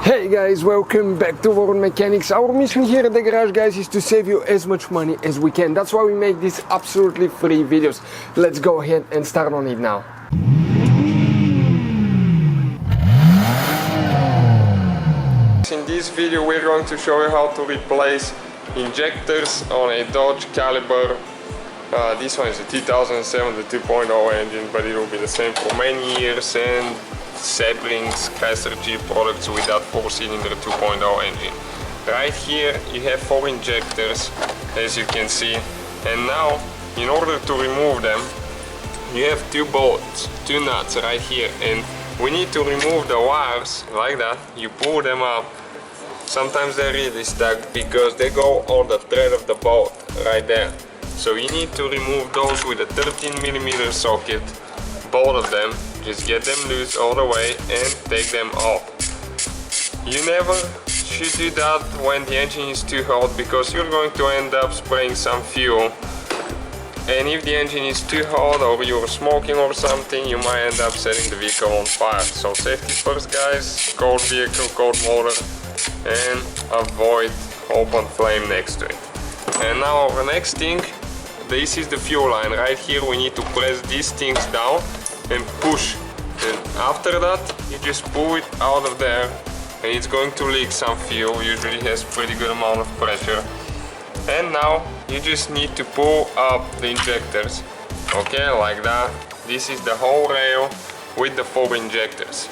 Hey guys, welcome back to World Mechanics. Our mission here at the garage, guys, is to save you as much money as we can. That's why we make these absolutely free videos. Let's go ahead and start on it now. In this video we're going to show you how to replace injectors on a Dodge Caliber. This one is a 2007, the 2.0 engine, but it will be the same for many years, and Sabling's Chrysler Jeep products with that 4-cylinder 2.0 engine. Right here you have 4 injectors, as you can see, and now in order to remove them you have 2 bolts, 2 nuts right here, and we need to remove the wires like that. You pull them up. Sometimes they're really stuck because they go on the thread of the bolt right there. So you need to remove those with a 13mm socket, both of them. Just get them loose all the way and take them off. You never should do that when the engine is too hot, because you're going to end up spraying some fuel. And if the engine is too hot or you're smoking or something, you might end up setting the vehicle on fire. So safety first, guys. Cold vehicle, cold motor, and avoid open flame next to it. And now the next thing, this is the fuel line. Right here we need to press these things down and push, and after that you just pull it out of there, and it's going to leak some fuel. Usually has pretty good amount of pressure. And now you just need to pull up the injectors, okay, like that. This is the whole rail with the 4 injectors,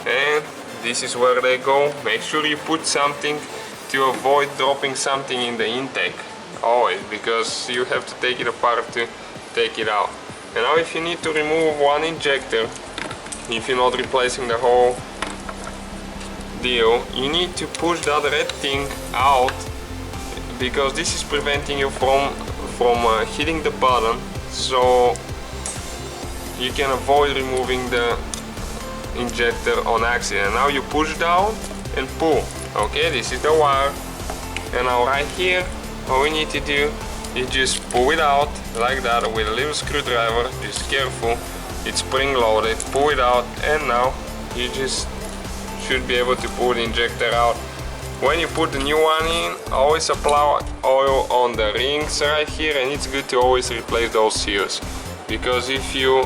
and this is where they go. Make sure you put something to avoid dropping something in the intake, always, because you have to take it apart to take it out. And now if you need to remove one injector, if you're not replacing the whole deal, you need to push that red thing out, because this is preventing you from hitting the button, so you can avoid removing the injector on accident. Now you push down and pull. Okay, this is the wire, and now right here all we need to do is just pull it out like that with a little screwdriver. Just careful, it's spring loaded. Pull it out, and now you just should be able to pull the injector out. When you put the new one in, always apply oil on the rings right here, and it's good to always replace those seals, because if you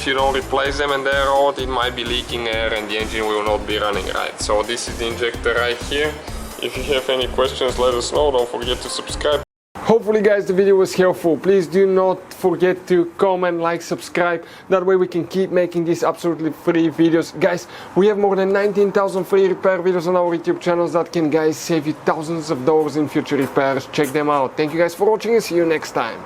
don't replace them and they're old, it might be leaking air and the engine will not be running right. So this is the injector right here. If you have any questions, let us know. Don't forget to subscribe. Hopefully, guys, the video was helpful. Please do not forget to comment, like, subscribe. That way we can keep making these absolutely free videos. Guys, we have more than 19,000 free repair videos on our YouTube channels that can, guys, save you thousands of dollars in future repairs. Check them out. Thank you guys for watching, and see you next time.